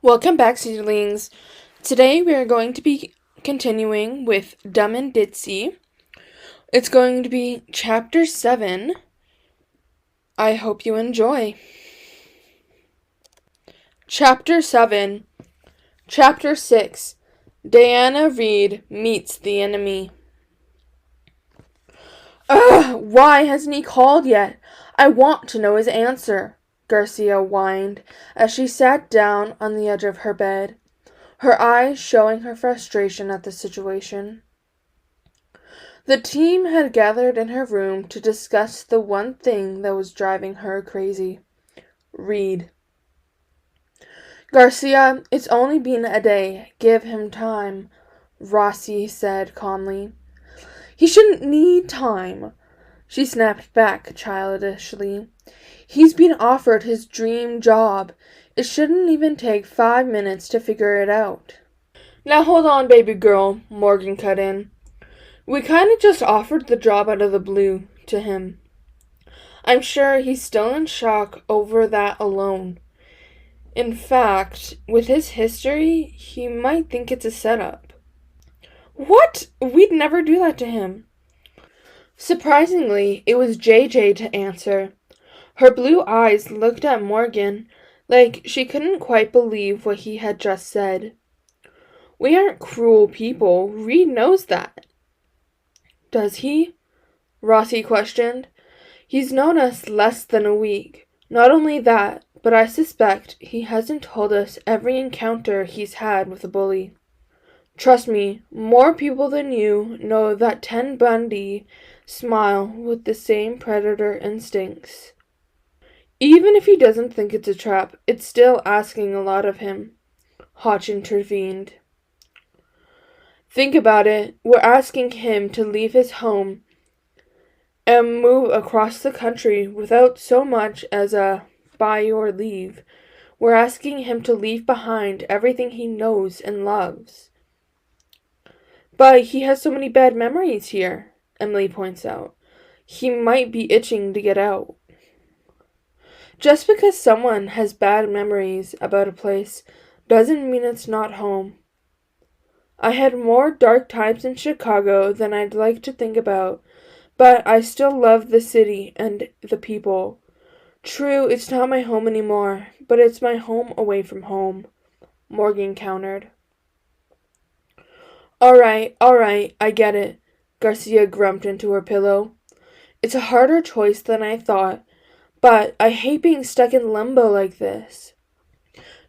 Welcome back, seedlings. Today we are going to be continuing with Dumb and Ditzy. It's going to be Chapter 7. I hope you enjoy. Chapter 7. Chapter 6. Diana Reed meets the enemy. Ugh! Why hasn't he called yet? I want to know his answer, Garcia whined as she sat down on the edge of her bed, her eyes showing her frustration at the situation. The team had gathered in her room to discuss the one thing that was driving her crazy. Reed. Garcia, it's only been a day. Give him time, Rossi said calmly. He shouldn't need time, she snapped back childishly. He's been offered his dream job. It shouldn't even take 5 minutes to figure it out. Now hold on, baby girl, Morgan cut in. We kind of just offered the job out of the blue to him. I'm sure he's still in shock over that alone. In fact, with his history, he might think it's a setup. What? We'd never do that to him. Surprisingly, it was JJ to answer. Her blue eyes looked at Morgan like she couldn't quite believe what he had just said. We aren't cruel people. Reed knows that. Does he? Rossi questioned. He's known us less than a week. Not only that, but I suspect he hasn't told us every encounter he's had with a bully. Trust me, more people than you know that Ted Bundy smile with the same predator instincts. Even if he doesn't think it's a trap, it's still asking a lot of him, Hotch intervened. Think about it. We're asking him to leave his home and move across the country without so much as a by your leave. We're asking him to leave behind everything he knows and loves. But he has so many bad memories here, Emily points out. He might be itching to get out. Just because someone has bad memories about a place doesn't mean it's not home. I had more dark times in Chicago than I'd like to think about, but I still love the city and the people. True, it's not my home anymore, but it's my home away from home, Morgan countered. All right, I get it, Garcia grumped into her pillow. It's a harder choice than I thought, but I hate being stuck in limbo like this.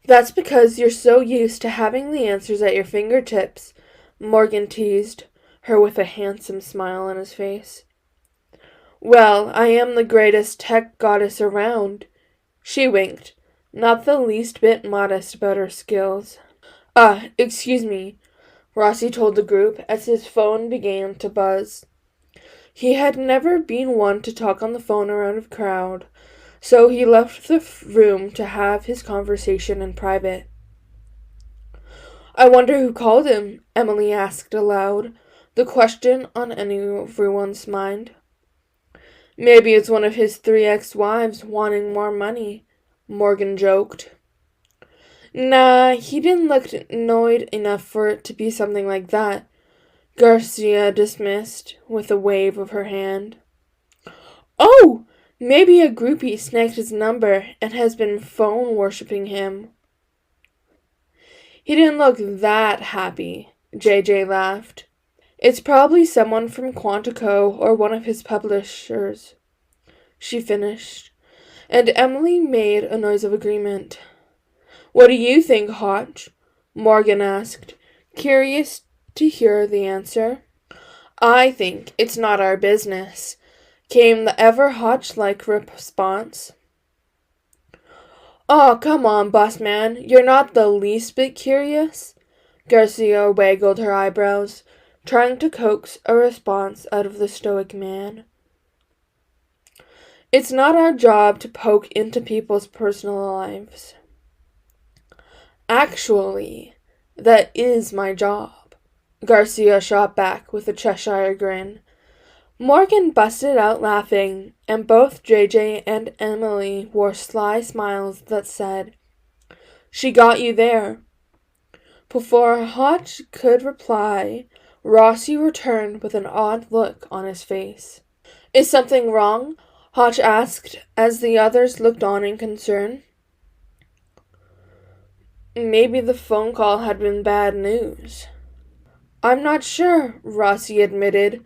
That's because you're so used to having the answers at your fingertips, Morgan teased her with a handsome smile on his face. Well, I am the greatest tech goddess around. She winked, not the least bit modest about her skills. Excuse me, Rossi told the group as his phone began to buzz. He had never been one to talk on the phone around a crowd, so he left the room to have his conversation in private. I wonder who called him, Emily asked aloud, the question on everyone's mind. Maybe it's one of his 3 ex-wives wanting more money, Morgan joked. Nah, he didn't look annoyed enough for it to be something like that, Garcia dismissed with a wave of her hand. Oh! Maybe a groupie snagged his number and has been phone worshipping him. He didn't look that happy, JJ laughed. It's probably someone from Quantico or one of his publishers, she finished, and Emily made a noise of agreement. What do you think, Hotch? Morgan asked, curious to hear the answer. I think it's not our business, came the ever Hotch-like response. Oh, come on, boss man. You're not the least bit curious? Garcia waggled her eyebrows, trying to coax a response out of the stoic man. It's not our job to poke into people's personal lives. Actually, that is my job, Garcia shot back with a Cheshire grin. Morgan busted out laughing, and both JJ and Emily wore sly smiles that said, She got you there." Before Hotch could reply, Rossi returned with an odd look on his face. "Is something wrong?" Hotch asked as the others looked on in concern. Maybe the phone call had been bad news. "I'm not sure," Rossi admitted,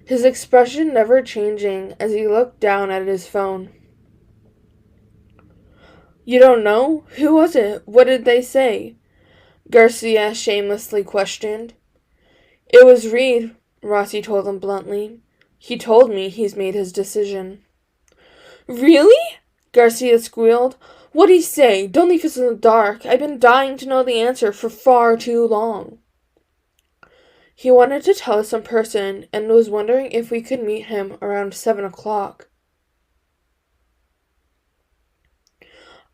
his expression never changing as he looked down at his phone. "You don't know? Who was it? What did they say?" Garcia shamelessly questioned. "It was Reed," Rossi told him bluntly. "He told me he's made his decision." "Really?" Garcia squealed. "What'd he say? Don't leave us in the dark. I've been dying to know the answer for far too long." "He wanted to tell us in person and was wondering if we could meet him around 7 o'clock.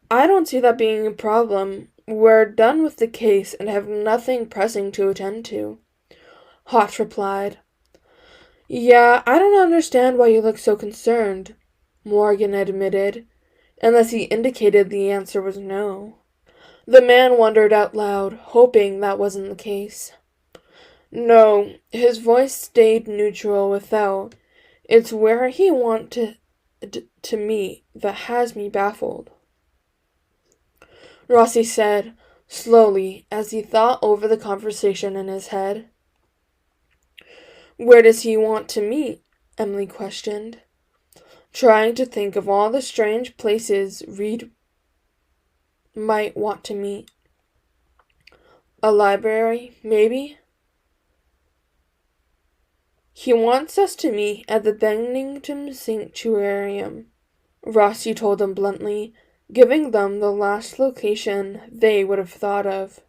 "I don't see that being a problem. We're done with the case and have nothing pressing to attend to," Hotch replied. "Yeah, I don't understand why you look so concerned," Morgan admitted, unless he indicated the answer was no. The man wondered out loud, hoping that wasn't the case. "No," his voice stayed neutral without. "It's where he wants to meet that has me baffled," Rossi said, slowly, as he thought over the conversation in his head. "Where does he want to meet?" Emily questioned, trying to think of all the strange places Reed might want to meet. "A library, maybe?" "He wants us to meet at the Bennington Sanctuarium," Rossi told them bluntly, giving them the last location they would have thought of.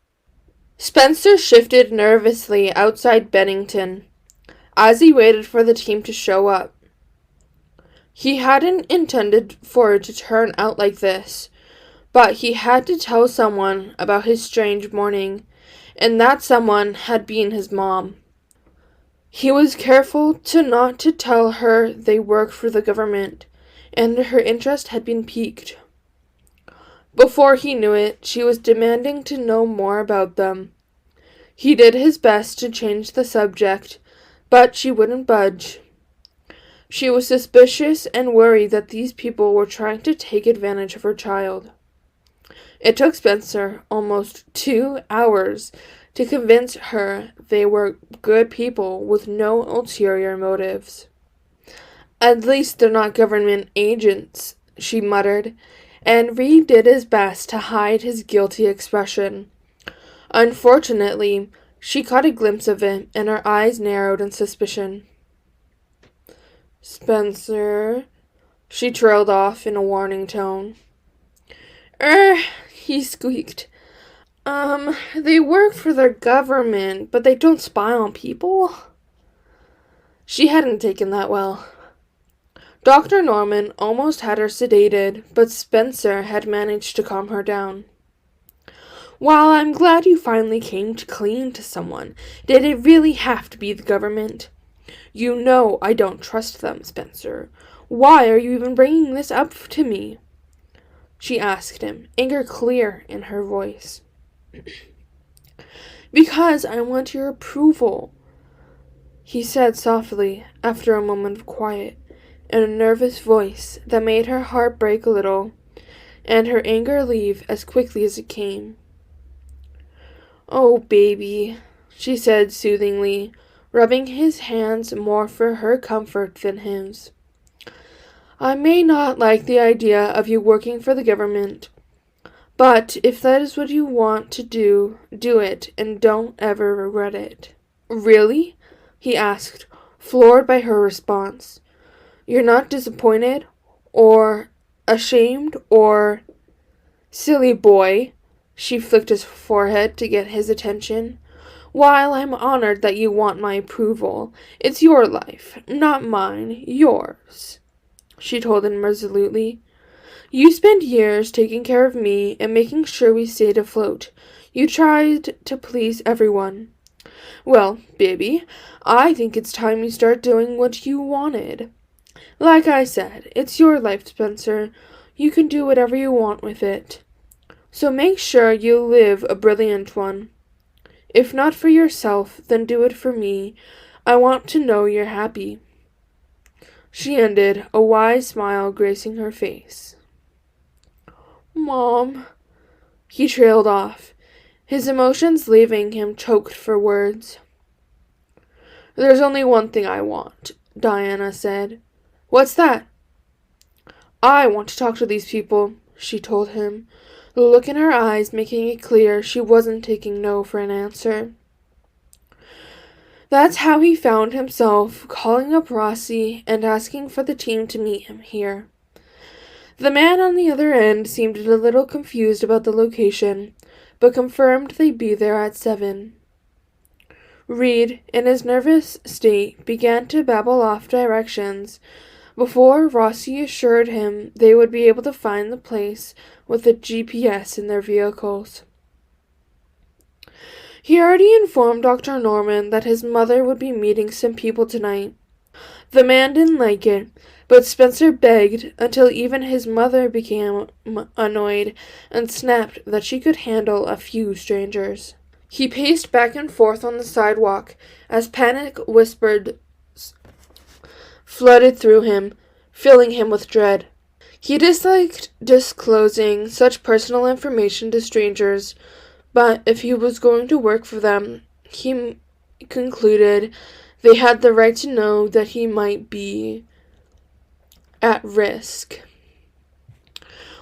Spencer shifted nervously outside Bennington as he waited for the team to show up. He hadn't intended for it to turn out like this, but he had to tell someone about his strange morning, and that someone had been his mom. He was careful not to tell her they worked for the government, and her interest had been piqued. Before he knew it, she was demanding to know more about them. He did his best to change the subject, but she wouldn't budge. She was suspicious and worried that these people were trying to take advantage of her child. It took Spencer almost 2 hours to convince her they were good people with no ulterior motives. "At least they're not government agents," she muttered, and Reed did his best to hide his guilty expression. Unfortunately, she caught a glimpse of it, and her eyes narrowed in suspicion. "Spencer," she trailed off in a warning tone. He squeaked. They work for their government, but they don't spy on people." She hadn't taken that well. Dr. Norman almost had her sedated, but Spencer had managed to calm her down. "While I'm glad you finally came clean to someone, did it really have to be the government? You know I don't trust them, Spencer. Why are you even bringing this up to me?" she asked him, anger clear in her voice. "Because I want your approval," he said softly, after a moment of quiet, in a nervous voice that made her heart break a little, and her anger leave as quickly as it came. "Oh, baby," she said soothingly, rubbing his hands more for her comfort than his. "I may not like the idea of you working for the government, but if that is what you want to do, do it, and don't ever regret it." "Really?" he asked, floored by her response. "You're not disappointed, or ashamed, or—" "Silly boy," she flicked his forehead to get his attention. "While I'm honored that you want my approval, it's your life, not mine, yours," she told him resolutely. "You spent years taking care of me and making sure we stayed afloat. You tried to please everyone. Well, baby, I think it's time you start doing what you wanted. Like I said, it's your life, Spencer. You can do whatever you want with it. So make sure you live a brilliant one. If not for yourself, then do it for me. I want to know you're happy." She ended, a wise smile gracing her face. "Mom," he trailed off, his emotions leaving him choked for words. "There's only one thing I want," Diana said. "What's that?" "I want to talk to these people," she told him, the look in her eyes making it clear she wasn't taking no for an answer. That's how he found himself calling up Rossi and asking for the team to meet him here. The man on the other end seemed a little confused about the location, but confirmed they'd be there at 7. Reed, in his nervous state, began to babble off directions before Rossi assured him they would be able to find the place with a GPS in their vehicles. He already informed Dr. Norman that his mother would be meeting some people tonight. The man didn't like it, but Spencer begged until even his mother became annoyed and snapped that she could handle a few strangers. He paced back and forth on the sidewalk as panic whispers flooded through him, filling him with dread. He disliked disclosing such personal information to strangers, but if he was going to work for them, he concluded they had the right to know that he might be at risk.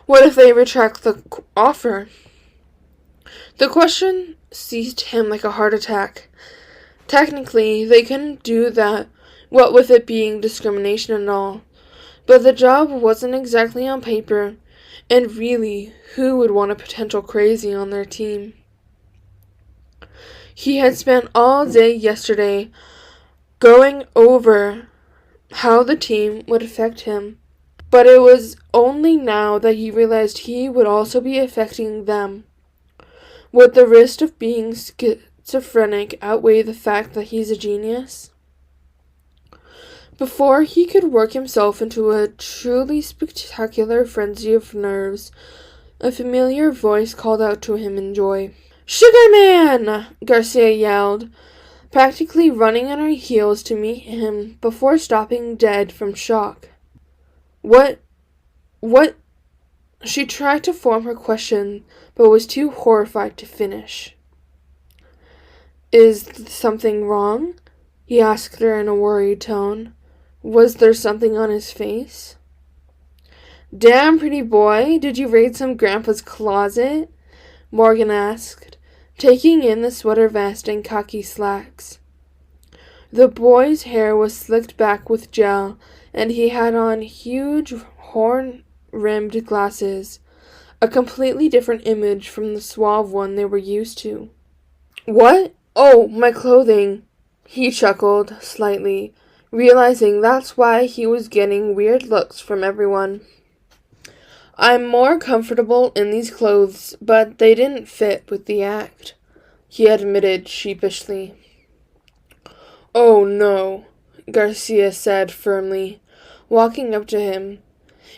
What if they retract the offer? The question seized him like a heart attack. Technically, they couldn't do that, what with it being discrimination and all. But the job wasn't exactly on paper, and really, who would want a potential crazy on their team? He had spent all day yesterday going over how the team would affect him, but it was only now that he realized he would also be affecting them. Would the risk of being schizophrenic outweigh the fact that he's a genius? Before he could work himself into a truly spectacular frenzy of nerves, a familiar voice called out to him in joy. "Sugar Man!" Garcia yelled, practically running on her heels to meet him before stopping dead from shock. What? She tried to form her question, but was too horrified to finish. "Is something wrong?" he asked her in a worried tone. Was there something on his face? "Damn, pretty boy, did you raid some grandpa's closet?" Morgan asked, taking in the sweater vest and khaki slacks. The boy's hair was slicked back with gel, and he had on huge horn-rimmed glasses, a completely different image from the suave one they were used to. "What? Oh, my clothing," he chuckled slightly, realizing that's why he was getting weird looks from everyone. "I'm more comfortable in these clothes, but they didn't fit with the act," he admitted sheepishly. "Oh, no," Garcia said firmly, walking up to him.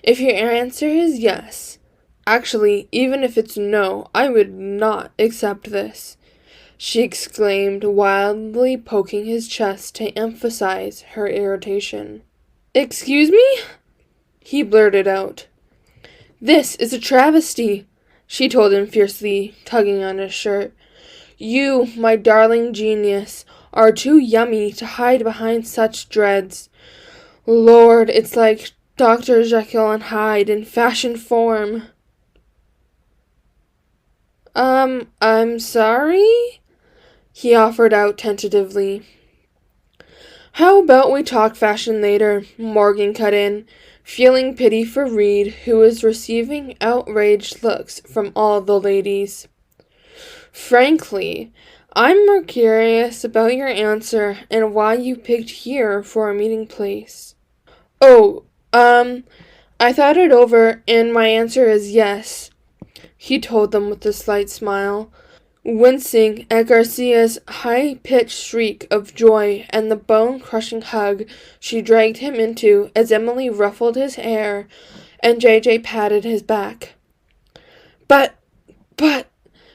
"If your answer is yes, actually, even if it's no, I would not accept this," she exclaimed, wildly poking his chest to emphasize her irritation. "Excuse me?" he blurted out. "This is a travesty," she told him fiercely, tugging on his shirt. "You, my darling genius, are too yummy to hide behind such dreads. Lord, it's like Dr. Jekyll and Hyde in fashion form." I'm sorry?" he offered out tentatively. "How about we talk fashion later?" Morgan cut in, feeling pity for Reed, who was receiving outraged looks from all the ladies. "Frankly, I'm more curious about your answer and why you picked here for a meeting place." "Oh, I thought it over, and my answer is yes," he told them with a slight smile, wincing at Garcia's high-pitched shriek of joy and the bone-crushing hug she dragged him into as Emily ruffled his hair and JJ patted his back. But But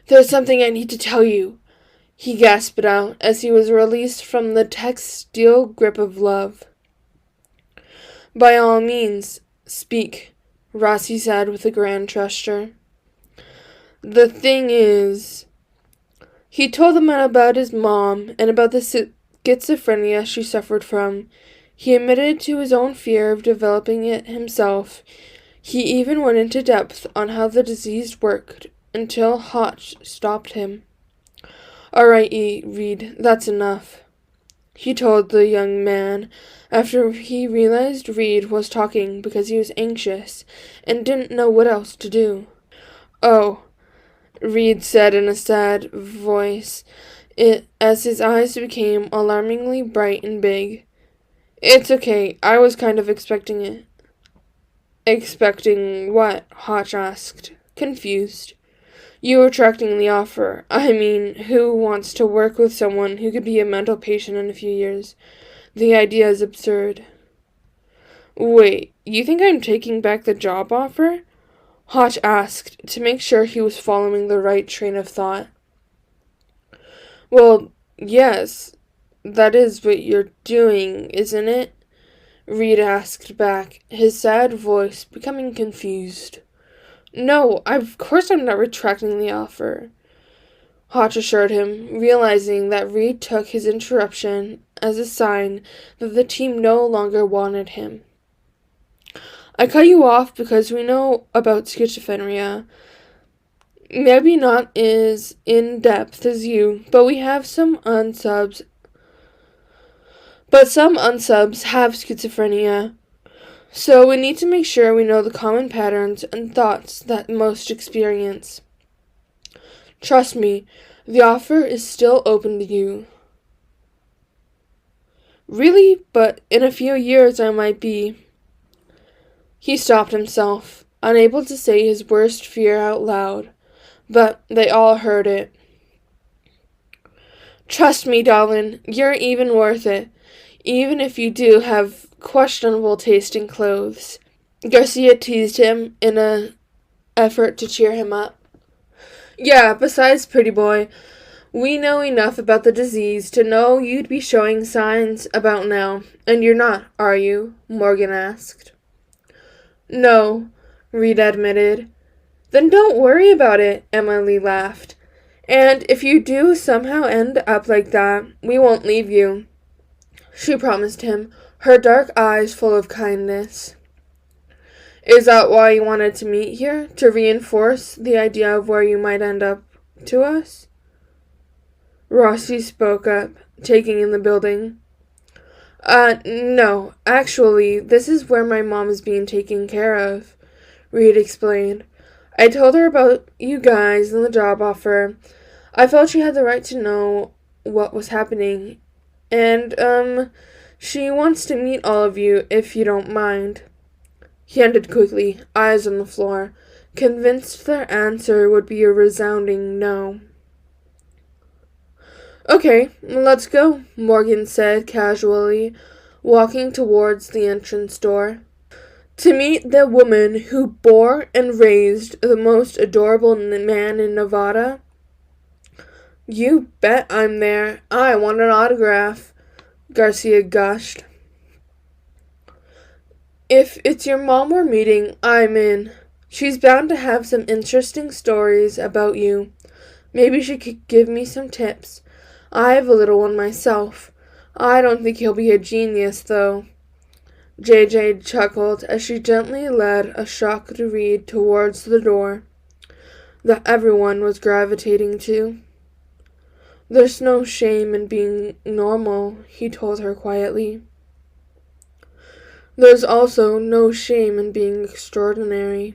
there's something I need to tell you, he gasped out as he was released from the text's steel grip of love. By all means, speak, Rossi said with a grand gesture. The thing is, he told the man about his mom and about the schizophrenia she suffered from. He admitted to his own fear of developing it himself. He even went into depth on how the disease worked until Hotch stopped him. All right, Reed, that's enough, he told the young man after he realized Reed was talking because he was anxious and didn't know what else to do. Oh, Reed said in a sad voice, as his eyes became alarmingly bright and big. It's okay, I was kind of expecting it. Expecting what? Hotch asked, confused. You retracting the offer. I mean, who wants to work with someone who could be a mental patient in a few years? The idea is absurd. Wait, you think I'm taking back the job offer? Hotch asked, to make sure he was following the right train of thought. Well, yes, that is what you're doing, isn't it? Reed asked back, his sad voice becoming confused. No, of course I'm not retracting the offer, Hotch assured him, realizing that Reed took his interruption as a sign that the team no longer wanted him. I cut you off because we know about schizophrenia. Maybe not as in-depth as you, but we have some unsubs. But some unsubs have schizophrenia. So we need to make sure we know the common patterns and thoughts that most experience. Trust me, the offer is still open to you. Really? But in a few years I might be. He stopped himself, unable to say his worst fear out loud, but they all heard it. Trust me, darling, you're even worth it, even if you do have questionable taste in clothes. Garcia teased him in an effort to cheer him up. Yeah, besides, pretty boy, we know enough about the disease to know you'd be showing signs about now, and you're not, are you? Morgan asked. No, Reed admitted. Then don't worry about it, Emily laughed. And if you do somehow end up like that, we won't leave you, she promised him, her dark eyes full of kindness. Is that why you wanted to meet here? To reinforce the idea of where you might end up to us? Rossi spoke up, taking in the building. No. Actually, this is where my mom is being taken care of, Reed explained. I told her about you guys and the job offer. I felt she had the right to know what was happening. And, she wants to meet all of you, if you don't mind. He ended quickly, eyes on the floor, convinced their answer would be a resounding no. Okay, let's go, Morgan said casually, walking towards the entrance door. To meet the woman who bore and raised the most adorable man in Nevada? You bet I'm there. I want an autograph, Garcia gushed. If it's your mom we're meeting, I'm in. She's bound to have some interesting stories about you. Maybe she could give me some tips. I have a little one myself. I don't think he'll be a genius, though. JJ chuckled as she gently led a shocked Reed towards the door that everyone was gravitating to. There's no shame in being normal, he told her quietly. There's also no shame in being extraordinary,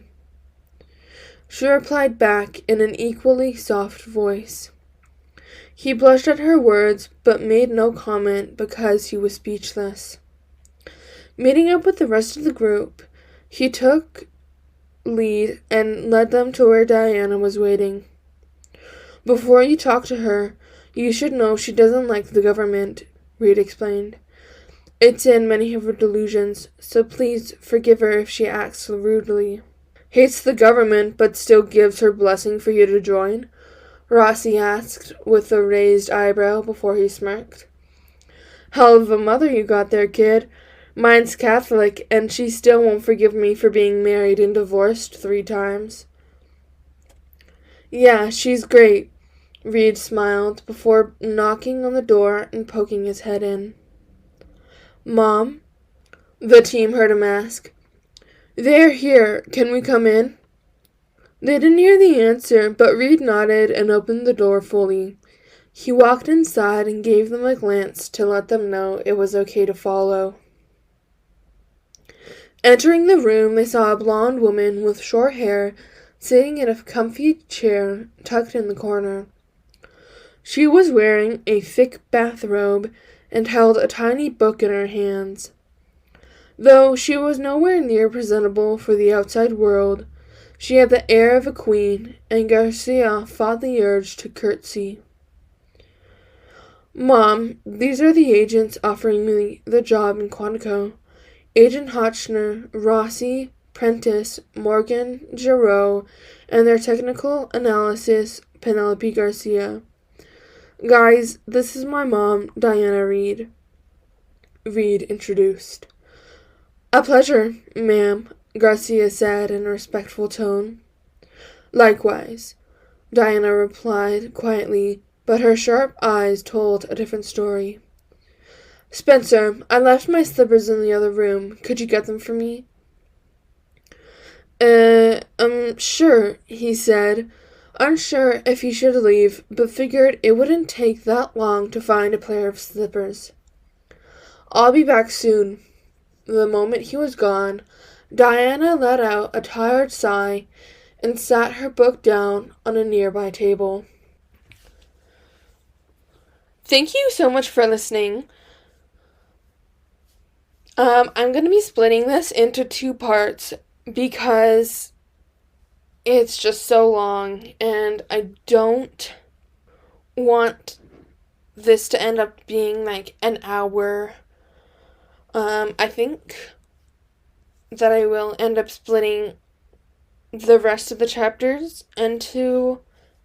she replied back in an equally soft voice. He blushed at her words, but made no comment because he was speechless. Meeting up with the rest of the group, he took lead and led them to where Diana was waiting. Before you talk to her, you should know she doesn't like the government, Reed explained. It's in many of her delusions, so please forgive her if she acts rudely. Hates the government, but still gives her blessing for you to join? Rossi asked, with a raised eyebrow before he smirked. Hell of a mother you got there, kid. Mine's Catholic, and she still won't forgive me for being married and divorced 3 times. Yeah, she's great, Reed smiled before knocking on the door and poking his head in. Mom? The team heard him ask. They're here. Can we come in? They didn't hear the answer, but Reed nodded and opened the door fully. He walked inside and gave them a glance to let them know it was okay to follow. Entering the room, they saw a blonde woman with short hair sitting in a comfy chair tucked in the corner. She was wearing a thick bathrobe and held a tiny book in her hands. Though she was nowhere near presentable for the outside world, she had the air of a queen, and Garcia fought the urge to curtsy. Mom, these are the agents offering me the job in Quantico. Agent Hotchner, Rossi, Prentice, Morgan, Giroux, and their technical analysis, Penelope Garcia. Guys, this is my mom, Diana Reed. Reed introduced. A pleasure, ma'am, Garcia said in a respectful tone. Likewise, Diana replied quietly, but her sharp eyes told a different story. Spencer, I left my slippers in the other room. Could you get them for me? Sure, he said, unsure if he should leave, but figured it wouldn't take that long to find a pair of slippers. I'll be back soon. The moment he was gone, Diana let out a tired sigh and sat her book down on a nearby table. Thank you so much for listening. I'm going to be splitting this into 2 parts because it's just so long and I don't want this to end up being like an hour. I think that I will end up splitting the rest of the chapters into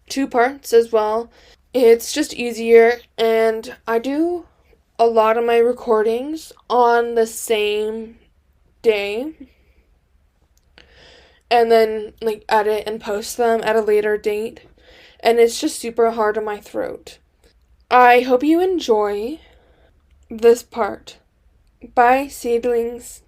2 parts as well. It's just easier, and I do a lot of my recordings on the same day and then like edit and post them at a later date, and it's just super hard on my throat. I hope you enjoy this part. Bye, seedlings.